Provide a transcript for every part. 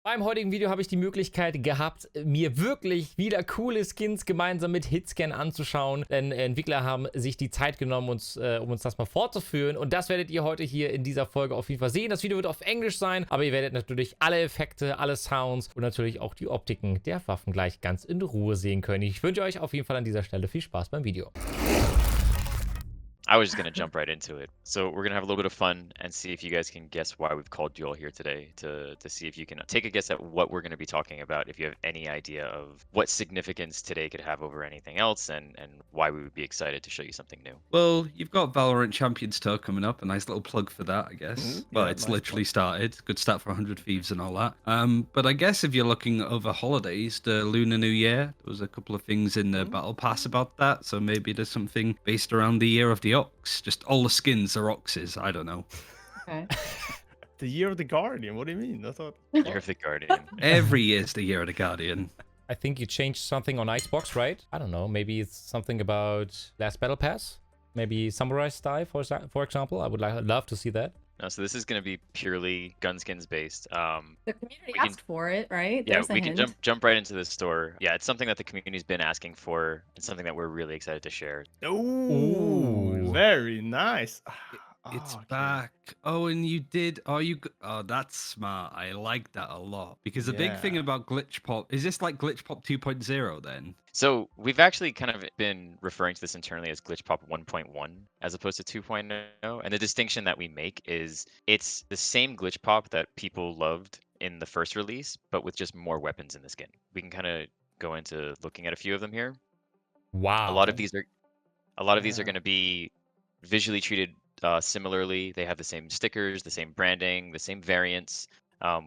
Beim heutigen Video habe ich die Möglichkeit gehabt, mir wirklich wieder coole Skins gemeinsam mit Hitscan anzuschauen, denn Entwickler haben sich die Zeit genommen, um uns das mal fortzuführen, und das werdet ihr heute hier in dieser Folge auf jeden Fall sehen. Das Video wird auf Englisch sein, aber ihr werdet natürlich alle Effekte, alle Sounds und natürlich auch die Optiken der Waffen gleich ganz in Ruhe sehen können. Ich wünsche euch auf jeden Fall an dieser Stelle viel Spaß beim Video. I was just going to jump right into it. So we're going to have a little bit of fun and see if you guys can guess why we've called you all here today, to see if you can take a guess at what we're going to be talking about, if you have any idea of what significance today could have over anything else, and why we would be excited to show you something new. Well, you've got Valorant Champions Tour coming up. A nice little plug for that, I guess. Well, Yeah, it's nice literally plug. started. Good start for 100 Thieves and all that. But I guess if you're looking over holidays, the Lunar New Year, there was a couple of things in the Battle Pass about that. So maybe there's something based around the Year of the Ox. Just all the skins are oxes. I don't know. Okay. The Year of the Guardian. What do you mean? I thought. Year of the Guardian. Every year's the Year of the Guardian. I think you changed something on Icebox, right? I don't know, maybe it's something about last Battle Pass? Maybe Samurai style, for example? I would love to see that. No, so this is going to be purely gun skins based. The community We can- asked for it, right? Yeah, There's a we can hint. jump right into the store. Yeah, it's something that the community's been asking for. It's something that we're really excited to share. Ooh, very nice. It's Okay. back. Oh, and you did. Oh, that's smart. I like that a lot. Because the big thing Yeah. about Glitchpop is this like Glitchpop 2.0 then? So we've actually kind of been referring to this internally as Glitchpop 1.1 as opposed to 2.0. And the distinction that we make is it's the same Glitchpop that people loved in the first release, but with just more weapons in the skin. We can kind of go into looking at a few of them here. Wow. A lot of these are Yeah. going to be visually treated similarly. They have the same stickers, the same branding, the same variants.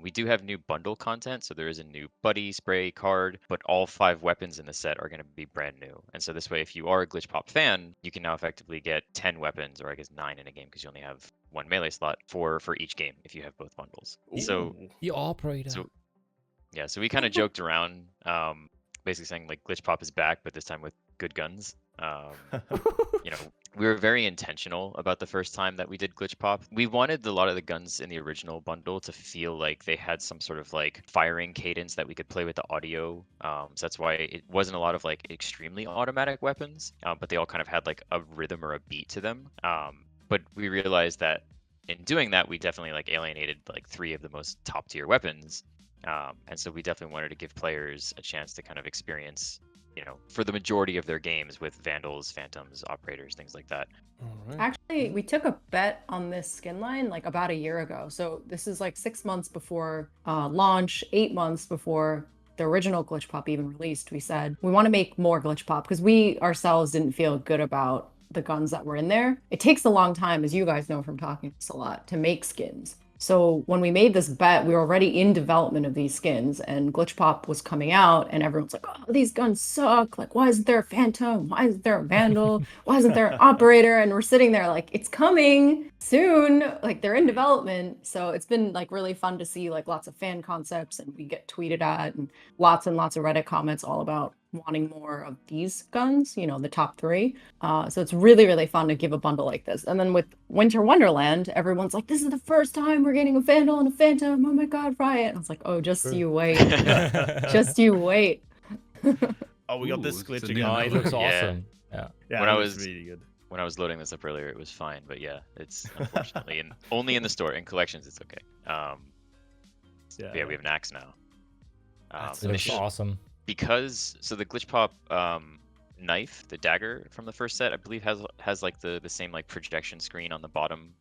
We do have new bundle content, so there is a new buddy spray card, but all 5 weapons in the set are going to be brand new. And so this way, if you are a Glitchpop fan, you can now effectively get 10 weapons, or I guess 9 in a game, because you only have 1 melee slot for each game if you have both bundles. So Ooh. The operator. So- yeah, so we kind of joked around, basically saying like Glitchpop is back, but this time with good guns. You know, we were very intentional about the first time that we did Glitchpop. We wanted a lot of the guns in the original bundle to feel like they had some sort of like firing cadence that we could play with the audio. So that's why it wasn't a lot of like extremely automatic weapons, but they all kind of had like a rhythm or a beat to them. But we realized that in doing that, we definitely like alienated like 3 of the most top tier weapons. And so we definitely wanted to give players a chance to kind of experience, you know, for the majority of their games with Vandals, Phantoms, Operators, things like that. Alright. Actually, we took a bet on this skin line like about a year ago. So this is like 6 months before launch, 8 months before the original Glitchpop even released. We said we want to make more Glitchpop because we ourselves didn't feel good about the guns that were in there. It takes a long time, as you guys know from talking to us a lot, to make skins. So when we made this bet, we were already in development of these skins, and Glitchpop was coming out, and everyone's like, oh, these guns suck. Like, why isn't there a Phantom? Why isn't there a Vandal? Why isn't there an Operator? And we're sitting there like, it's coming soon. Like, they're in development. So it's been like really fun to see like lots of fan concepts, and we get tweeted at, and lots of Reddit comments all about wanting more of these guns, you know, the top 3. So it's really, really fun to give a bundle like this. And then with Winter Wonderland, everyone's like, this is the first time we're getting a Vandal and a Phantom. Oh my God, Riot. And I was like, oh, just you wait. Just you wait. Oh, we got Ooh, this it's glitch a again. new Oh, it looks Yeah. awesome. Yeah. Yeah, When it I looks was- really good. When I was loading this up earlier, it was fine, but yeah, it's unfortunately only in the store. In collections, it's okay. Yeah. Yeah, we have an axe now. That's It looks initially- awesome. because so the Glitchpop knife, the dagger from the first set, I believe has like the same like projection screen on the bottom.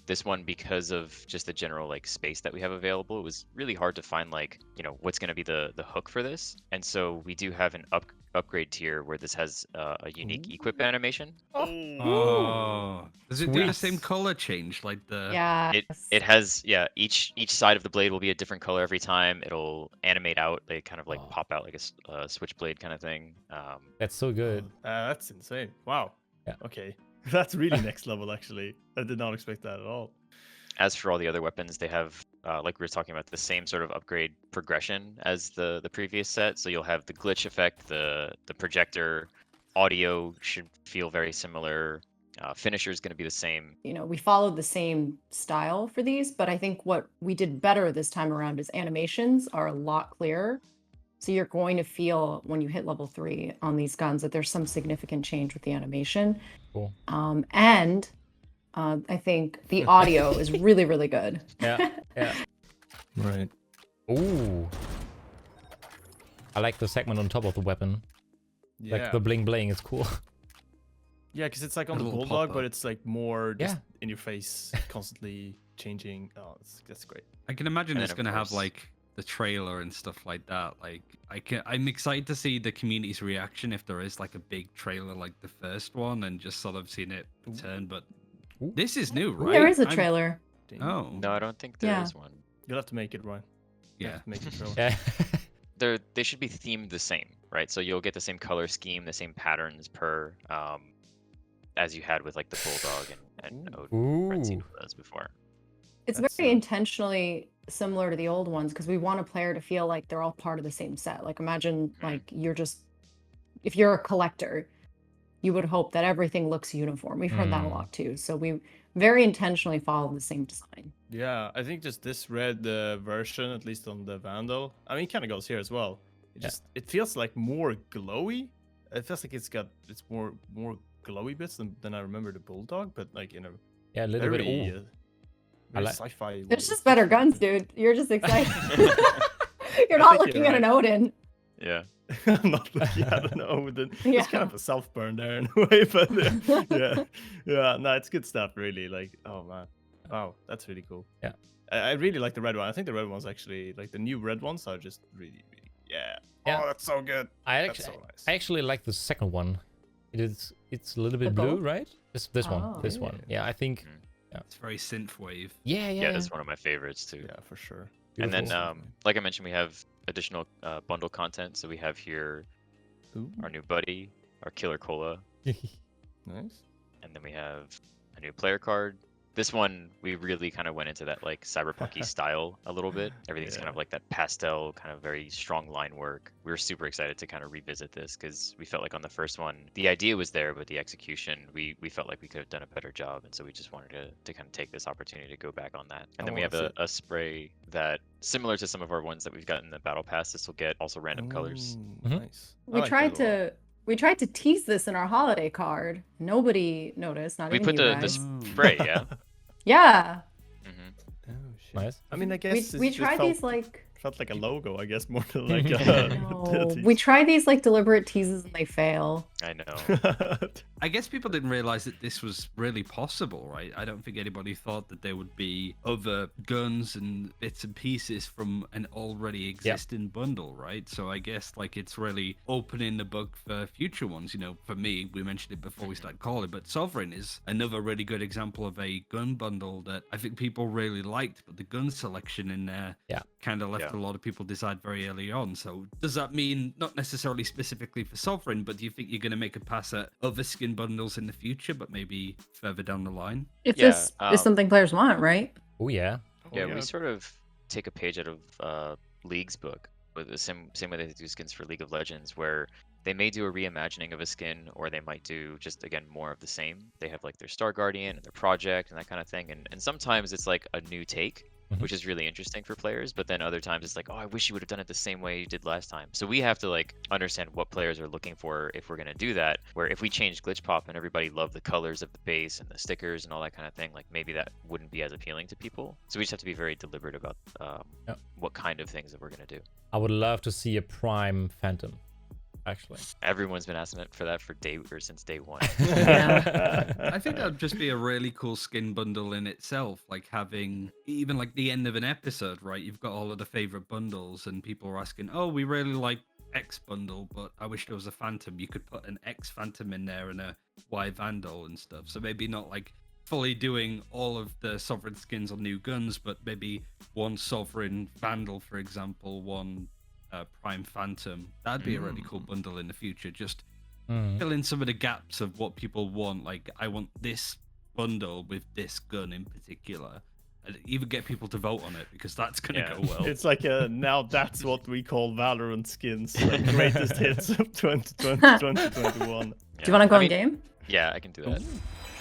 This one, because of just the general like space that we have available, it was really hard to find like, you know, what's going to be the hook for this. And so we do have an upgrade tier where this has a unique equip animation. Oh, does it do the same Sweet. color change like the? Yeah. It has, yeah, each side of the blade will be a different color every time. It'll animate out, they kind of like Oh. pop out like a switchblade kind of thing. That's so good. That's insane. Wow. Yeah. Okay. That's really next level, actually. I did not expect that at all. As for all the other weapons, they have, like we were talking about, the same sort of upgrade progression as the previous set. So you'll have the glitch effect, the projector, audio should feel very similar. Finisher is going to be the same. You know, we followed the same style for these, but I think what we did better this time around is animations are a lot clearer. So you're going to feel when you hit level 3 on these guns that there's some significant change with the animation. Cool. And I think the audio is really, really good. Yeah. Yeah. Right. Ooh. I like the segment on top of the weapon. Yeah. Like the bling bling is cool. Yeah, because it's like on A the little bulldog, pop-up. but it's like more just Yeah. in your face, constantly changing. Oh, that's great. I can imagine And it's then, going of to have course- like the trailer and stuff like that. Like I'm excited to see the community's reaction if there is like a big trailer like the first one and just sort of seeing it turn. But Ooh. this is new, right? There is a I'm- trailer. Dang. Oh, No, I don't think there is Yeah. one. You'll have to make it, Ryan. You'll yeah. have to make it trailer. Yeah. They should be themed the same, right? So you'll get the same color scheme, the same patterns per as you had with like the bulldog and Odin. Red seen Ooh. those before. It's That's, very intentionally similar to the old ones because we want a player to feel like they're all part of the same set. Like imagine like you're just if you're a collector, you would hope that everything looks uniform. We've heard that a lot too. So we very intentionally follow the same design. Yeah, I think just this red version, at least on the Vandal. I mean, it kind of goes here as well. It feels like more glowy. It feels like it's more glowy bits than I remember the bulldog, but like in a Yeah, a little very, bit. Ooh. very like- sci-fi. way. There's just better guns, dude. You're just excited. You're I not think looking you're at an Odin. Yeah. I'm not looking at an Odin. Yeah. It's kind of a self burn there in a way, but yeah. No, it's good stuff, really. Like, oh man, wow, that's really cool. Yeah. I really like the red one. I think the red one's actually like the new red ones are just really, Yeah. Oh, that's so good. I That's actually, so nice. I actually like the second one. It's a little bit The blue, gold? right? This one. Oh. This one. Yeah, I think. It's very synthwave. Yeah, Yeah, yeah. that's one of my favorites too. Yeah, for sure. And then, Beautiful. like I mentioned, we have additional bundle content. So we have here Ooh, our new buddy, our killer cola, nice. and then we have a new player card. This one, we really kind of went into that like cyberpunky style a little bit. Everything's kind Yeah. of like that pastel, kind of very strong line work. We were super excited to kind of revisit this because we felt like on the first one, the idea was there, but the execution, we felt like we could have done a better job. And so we just wanted to kind of take this opportunity to go back on that. And then we have that's a spray that, similar to some of our ones that we've got in the battle pass, this will get also random colors. Ooh, Mhm. Nice. I We like tried that a lot. we tried to tease this in our holiday card. Nobody noticed, not We even put you the guys. spray, yeah. Yeah. hmm Oh, shit. Nice. I mean, I We, guess we it tried felt, these like felt like a logo, I guess, more than like no, we tried these like deliberate teases and they fail. I know. I guess people didn't realize that this was really possible, right? I don't think anybody thought that there would be other guns and bits and pieces from an already existing bundle, right? So I guess like it's really opening the book for future ones. You know, for me, we mentioned it before we started calling, but Sovereign is another really good example of a gun bundle that I think people really liked, but the gun selection in there kind of left a lot of people decide very early on. So does that mean not necessarily specifically for Sovereign, but do you think you're going to make a pass at other skin bundles in the future, but maybe further down the line? If Yeah, this is something players want, right? Oh yeah. Yeah, we sort of take a page out of League's book with the same way they do skins for League of Legends, where they may do a reimagining of a skin, or they might do just again more of the same. They have like their Star Guardian and their project and that kind of thing, and sometimes it's like a new take, which is really interesting for players. But then other times it's like, oh, I wish you would have done it the same way you did last time. So we have to like understand what players are looking for if we're gonna do that. Where if we change Glitchpop and everybody loved the colors of the base and the stickers and all that kind of thing, like maybe that wouldn't be as appealing to people. So we just have to be very deliberate about what kind of things that we're gonna do. I would love to see a Prime Phantom, actually. Everyone's been asking for that since day one. I think that'd just be a really cool skin bundle in itself, like having even like the end of an episode, right? You've got all of the favorite bundles and people are asking, oh, we really like X bundle, but I wish there was a Phantom. You could put an X Phantom in there and a Y Vandal and stuff. So maybe not like fully doing all of the Sovereign skins on new guns, but maybe one Sovereign Vandal, for example, one Prime Phantom. That'd be a really cool bundle in the future. Just fill in some of the gaps of what people want. Like, I want this bundle with this gun in particular. And even get people to vote on it, because that's going to go well. It's like now that's what we call Valorant skins, like greatest hits of 2020, 2021. Do you want to go in game? Yeah, I can do that.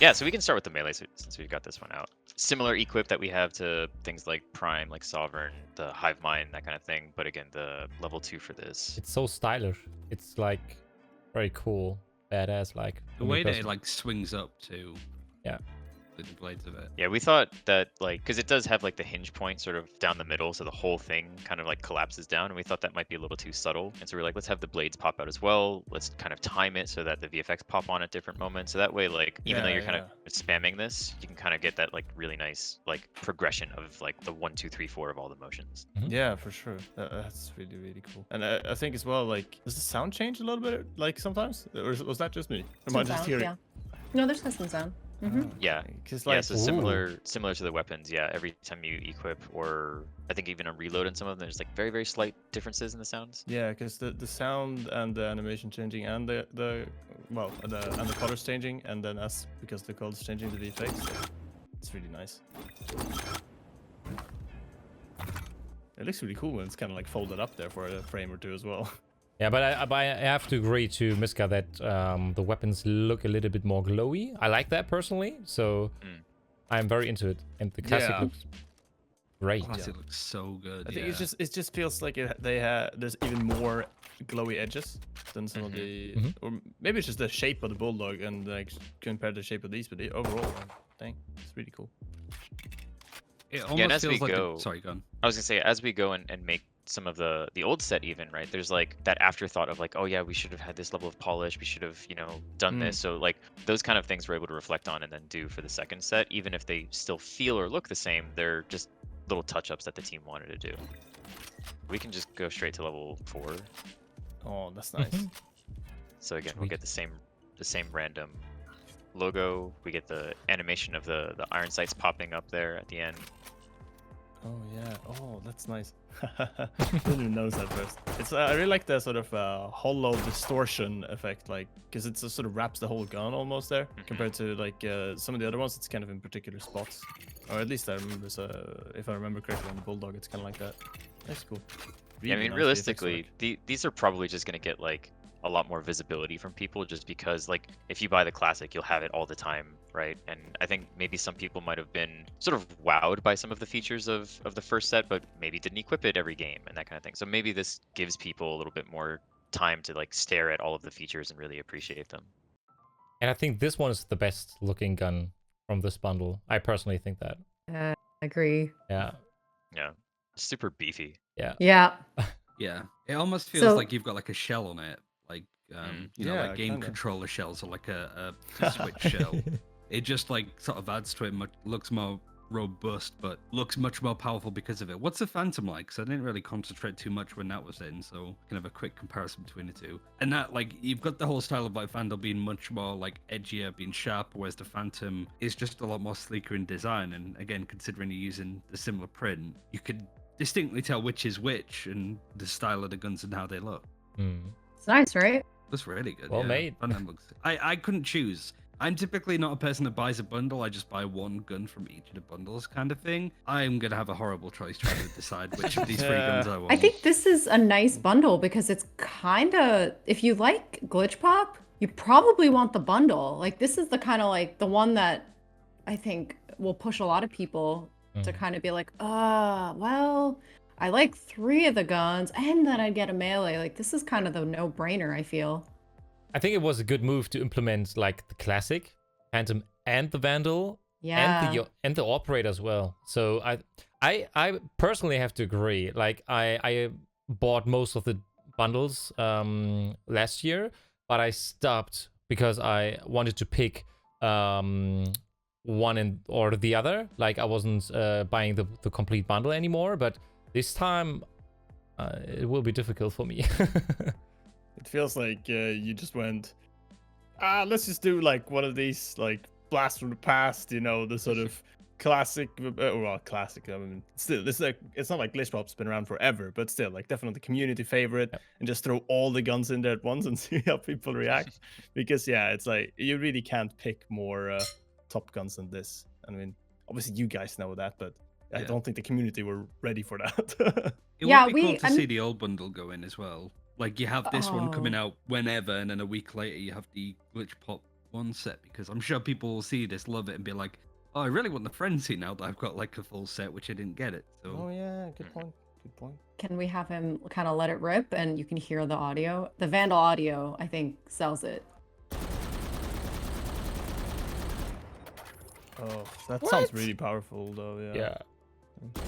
Yeah, so we can start with the melee since we've got this one out. Similar equip that we have to things like Prime, like Sovereign, the Hive Mind, that kind of thing. But again, the level 2 for this. It's so stylish. It's like very cool, badass. Like The way that it like swings up too. Yeah. With the blades of it. Yeah, we thought that like because it does have like the hinge point sort of down the middle, so the whole thing kind of like collapses down, and we thought that might be a little too subtle, and so we're like, let's have the blades pop out as well. Let's kind of time it so that the VFX pop on at different moments, so that way like even though you're kind of spamming this, you can kind of get that like really nice like progression of like the 1, 2, 3, 4 of all the motions. Yeah, for sure. That's really cool. And I think as well, like, does the sound change a little bit, like sometimes, or was that just me? Or am I Some just sound, hearing? yeah. No, there's custom sound. Yeah, because yeah, like so similar to the weapons. Yeah, every time you equip, or I think even a reload in some of them, there's like very slight differences in the sounds. yeah, because the sound and the animation changing and the colors changing, and then because the colors changing the VFX, it's really nice. It looks really cool when it's kind of like folded up there for a frame or two as well. Yeah, but I have to agree to Miska that the weapons look a little bit more glowy. I like that personally, so I'm very into it. And the classic looks great. Classic looks so good. I think it just feels like there's even more glowy edges than some of the, or maybe it's just the shape of the bulldog and like compared to the shape of these, but overall, dang, it's really cool. It almost Yeah, and as feels we like go, sorry, go on. I was gonna say as we go and make some of the old set even, right, there's like that afterthought of like, oh yeah, we should have had this level of polish, we should have, you know, done this. So like those kind of things we're able to reflect on and then do for the second set, even if they still feel or look the same, they're just little touch-ups that the team wanted to do. We can just go straight to level 4. Oh, that's nice. So again, we'll get the same random logo. We get the animation of the iron sights popping up there at the end. Oh yeah. Oh, that's nice. Didn't even notice that first. It's I really like the sort of hollow distortion effect, like because it sort of wraps the whole gun almost there, compared to like some of the other ones. It's kind of in particular spots, or at least I remember. If I remember correctly, on the bulldog, it's kind of like that. That's cool. Yeah, I mean, nice realistically, these are probably just gonna get like a lot more visibility from people, just because like if you buy the classic, you'll have it all the time, right? And I think maybe some people might have been sort of wowed by some of the features of the first set, but maybe didn't equip it every game and that kind of thing. So maybe this gives people a little bit more time to like stare at all of the features and really appreciate them. And I think this one is the best looking gun from this bundle. I personally think that. Agree. Yeah. Yeah, super beefy. Yeah. Yeah. Yeah, it almost feels So- like you've got like a shell on it, like you know, Yeah, like game kinda. controller shells or like a Switch shell. It just like sort of adds to it. Looks more robust, but looks much more powerful because of it. What's the Phantom like? Because I didn't really concentrate too much when that was in, so kind of a quick comparison between the two. And that, like, you've got the whole style of like Vandal being much more like edgier, being sharp, whereas the Phantom is just a lot more sleeker in design. And again, considering you're using the similar print, you could distinctly tell which is which and the style of the guns and how they look. It's nice, right? Looks really good. Well made. Phantom looks. I couldn't choose. I'm typically not a person that buys a bundle. I just buy one gun from each of the bundles, kind of thing. I'm gonna have a horrible choice trying to decide which of these three guns I want. I think this is a nice bundle because it's kind of, if you like Glitchpop, you probably want the bundle. Like this is the kind of like the one that I think will push a lot of people to kind of be like, well, I like 3 of the guns and then I'd get a melee. Like this is kind of the no-brainer, I feel. I think it was a good move to implement like the classic Phantom and the Vandal and the operator as well. So I personally have to agree. Like I bought most of the bundles last year, but I stopped because I wanted to pick one or the other. Like I wasn't buying the complete bundle anymore, but this time it will be difficult for me. It feels like you just went, let's just do like one of these like blast from the past, you know, the sort of classic, well, classic. I mean, still, this is like, it's not like Glitchpop's been around forever, but still, like definitely community favorite, and just throw all the guns in there at once and see how people react. Because yeah, it's like you really can't pick more top guns than this. I mean, obviously you guys know that, but I don't think the community were ready for that. It would be cool to see the old bundle go in as well. Like you have this one coming out whenever, and then a week later you have the Glitchpop one set, because I'm sure people will see this, love it, and be like, oh, I really want the frenzy now that I've got like a full set, which I didn't get it. So Oh yeah, good point. Good point. Can we have him kind of let it rip and you can hear the audio? The Vandal audio, I think, sells it. Oh, that What? sounds really powerful though. Yeah. Yeah.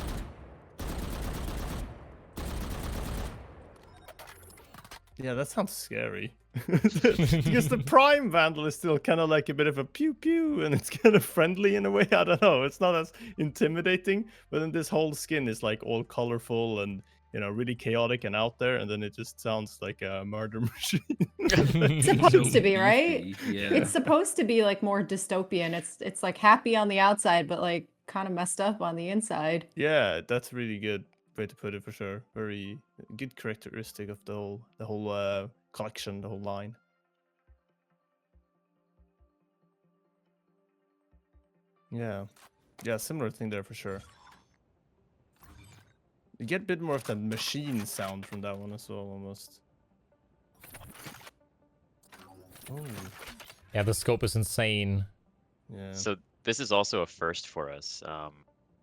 Yeah, that sounds scary. Because the Prime Vandal is still kind of like a bit of a pew pew, and it's kind of friendly in a way. I don't know. It's not as intimidating, but then this whole skin is like all colorful and really chaotic and out there, and then it just sounds like a murder machine. It's supposed to be, right? beefy, Yeah. It's supposed to be like more dystopian. It's like happy on the outside, but like kind of messed up on the inside. Yeah, that's really good way to put it for sure. Very good characteristic of the whole collection, the whole line. Yeah, similar thing there for sure. You get a bit more of that machine sound from that one as well, almost. Oh, Yeah, the scope is insane. yeah. So this is also a first for us.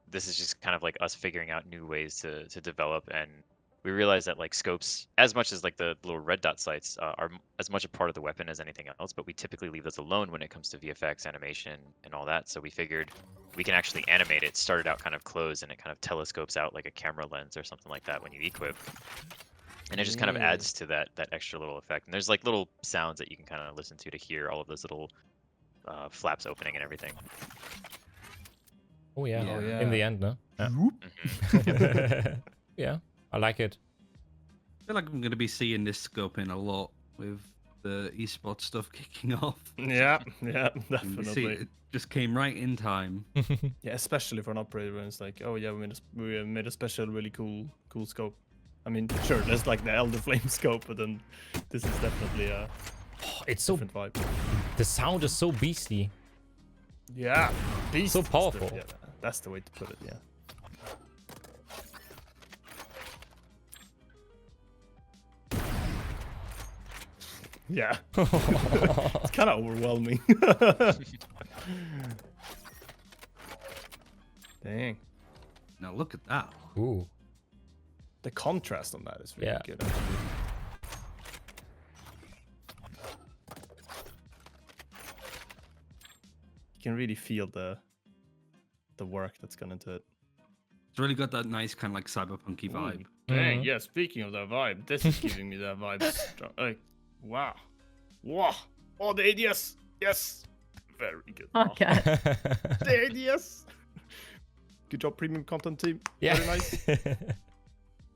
This is just kind of like us figuring out new ways to develop, and we realize that like scopes, as much as like the little red dot sights, are as much a part of the weapon as anything else, but we typically leave those alone when it comes to VFX, animation, and all that. So we figured we can actually animate it. Started out kind of closed, and it kind of telescopes out like a camera lens or something like that when you equip. And it just kind of adds to that extra little effect. And there's like little sounds that you can kind of listen to hear all of those little flaps opening and everything. Oh yeah. Oh, In the end, no? Yeah. Mhm. Yeah, I like it. I feel like I'm going to be seeing this scoping a lot with the eSport stuff kicking off. Yeah, And you see, definitely. it just came right in time. Yeah, especially for an operator when it's like, oh yeah, we made a special, really cool scope. I mean, sure, there's like the Elder Flame scope, but then this is definitely a It's so, different vibe. the sound is so beastly. Yeah, beast So is the- powerful. yeah, that's the way to put it. Yeah. Yeah, it's kind of overwhelming. Dang, Now look at that. Ooh. the contrast on that is really Yeah. good. Actually. You can really feel the work that's gone into it. It's really got that nice kind of like cyberpunky vibe. Dang, Mhm. yeah, speaking of that vibe, this is giving me that vibe. Like, wow. Wow. Oh, the ADS. Yes. Very good. Okay. The ADS. Good job, premium content team. Yeah. Very nice.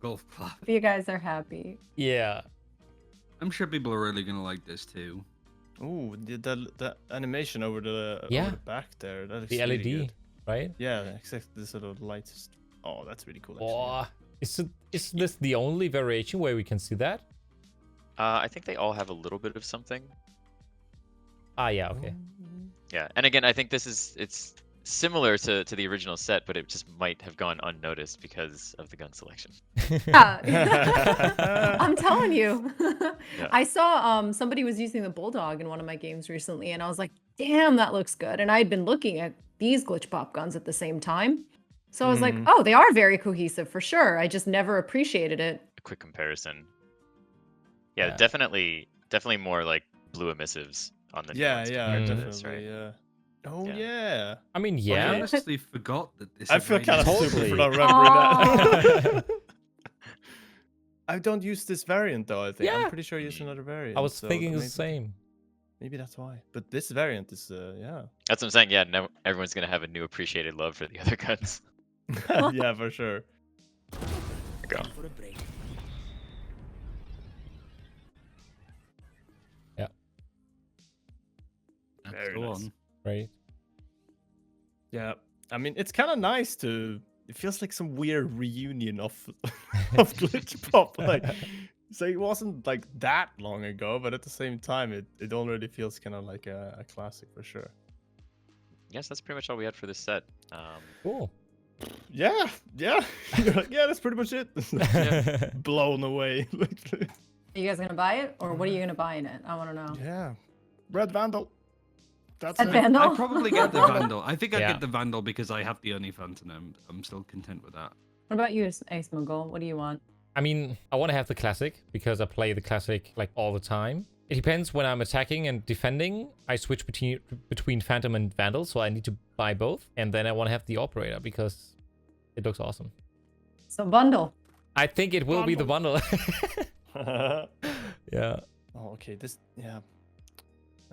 Golf clap. If you guys are happy. Yeah. I'm sure people are really going to like this too. Ooh, the animation over the back there. That is The really LED, good. right? Yeah, exactly. The sort of lights. Oh, that's really cool. Actually. Oh, is this the only variation where we can see that? I think they all have a little bit of something. Ah, yeah, okay. Yeah, and again, I think it's similar to the original set, but it just might have gone unnoticed because of the gun selection. Yeah. I'm telling you. Yeah. I saw somebody was using the Bulldog in one of my games recently, and I was like, damn, that looks good. And I had been looking at these Glitchpop guns at the same time. So I was like, oh, they are very cohesive for sure. I just never appreciated it. A quick comparison. Yeah, Yeah. definitely more like blue emissives on the new Yeah, ones yeah, compared to Mhm. this, definitely. right? Yeah. Oh Yeah. yeah. I mean, I yeah. honestly forgot that this I is feel right kind of next to stupid for the- not remembering that. Oh. I don't use this variant though. I think Yeah. I'm pretty sure I use another variant. I was so thinking the maybe- same. Maybe that's why. But this variant is yeah. That's what I'm saying. Yeah, no, everyone's gonna have a new appreciated love for the other guns. Yeah, for sure. Go. That's Very the nice. one. Right. Yeah. I mean, it's kind of nice to. It feels like some weird reunion of of Glitchpop. Like, so it wasn't like that long ago, but at the same time, it already feels kind of like a classic for sure. Yes, that's pretty much all we had for this set. Cool. Yeah, yeah. You're like, yeah, that's pretty much it. Yeah. Blown away. literally. Are you guys gonna buy it, or what are you gonna buy in it? I want to know. Yeah. Red Vandal. That's At it. Vandal? I probably get the Vandal. I think I Yeah. get the Vandal because I have the Onlyfans and I'm still content with that. What about you, aSmoogl? What do you want? I mean, I want to have the classic because I play the classic like all the time. It depends when I'm attacking and defending. I switch between Phantom and Vandal, so I need to buy both. And then I want to have the Operator because it looks awesome. So bundle. I think it will be the bundle. Oh, Yeah. okay. This, yeah.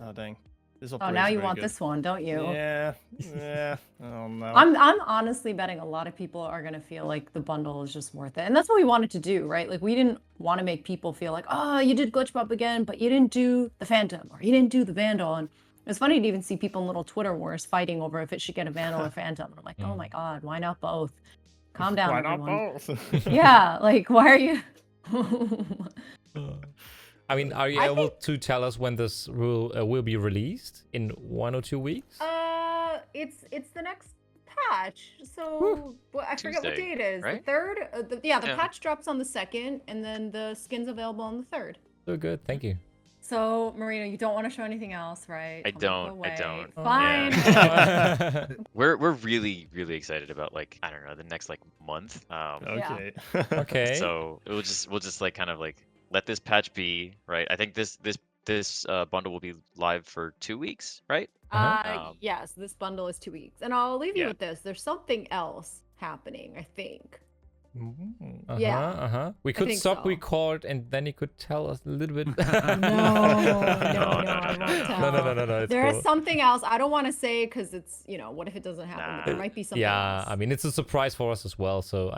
Oh, dang. This Oh, operator's now you very want good. this one, don't you? Yeah. Yeah. Oh, no. I'm honestly betting a lot of people are gonna feel like the bundle is just worth it, and that's what we wanted to do, right? Like we didn't want to make people feel like, oh, you did Glitchpop again, but you didn't do the Phantom or you didn't do the Vandal. And it's funny to even see people in little Twitter wars fighting over if it should get a Vandal or Phantom. And I'm like, oh my god, why not both? Calm down, Why everyone. not both? Yeah, like why are you? I mean, are you I able to tell us when this will be released? In 1 or 2 weeks? It's the next patch. So well, I forget what Tuesday, day it is. right? The third. The Yeah. patch drops on the 2nd, and then the skin's available on the 3rd. So good, thank you. So Marina, you don't want to show anything else, right? I Tell me to go don't, I away. don't. Fine. Yeah. We're really excited about like I don't know the next like month. Okay. Okay. So we'll just like kind of like let this patch be, right? I think this bundle will be live for 2 weeks, right? Yes, this bundle is 2 weeks, and I'll leave you Yeah. with this. There's something else happening, I think. Mm. Yeah. We could think stop so. record and then you could tell us a little bit. No, I won't tell. No. It's There cool. is something else I don't want to say because it's, what if it doesn't happen? Nah. But there might be something Yeah, else. I mean, it's a surprise for us as well. So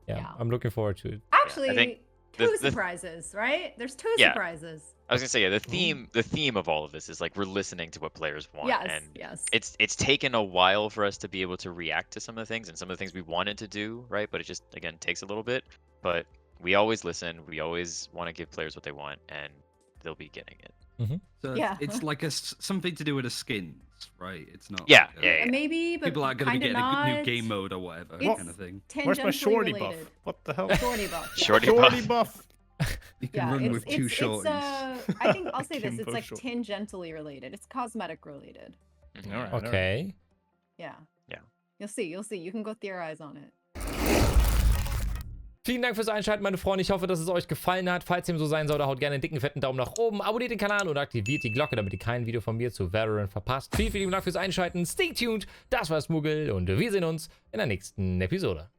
Yeah. I'm looking forward to it. Actually, think two the- surprises, right? There's two Yeah. surprises. I was gonna say, yeah, the theme of all of this is like we're listening to what players want, Yes, and yes. it's taken a while for us to be able to react to some of the things and some of the things we wanted to do, right? But it just again takes a little bit. But we always listen. We always want to give players what they want, and they'll be getting it. So Yeah. it's like something to do with the skins, right? It's not. Yeah, like, yeah. Maybe, but People are going to kinda get a not. new game mode or whatever It's kind of thing. Where's my Tangentially shorty related. buff? What the hell? Shorty buff. Yeah. Shorty Shorty buff. buff. You can Yeah, run with two shorties. I think I'll say this. It's Kimbo like short. tangentially related. It's cosmetic related. Mhm. All right. all right. Okay. Yeah. Yeah. You'll see. You can go theorize on it. Vielen Dank fürs Einschalten, meine Freunde. Ich hoffe, dass es euch gefallen hat. Falls dem so sein sollte, haut gerne einen dicken, fetten Daumen nach oben, abonniert den Kanal und aktiviert die Glocke, damit ihr kein Video von mir zu Valorant verpasst. Vielen Dank fürs Einschalten. Stay tuned. Das war aSmoogl und wir sehen uns in der nächsten Episode.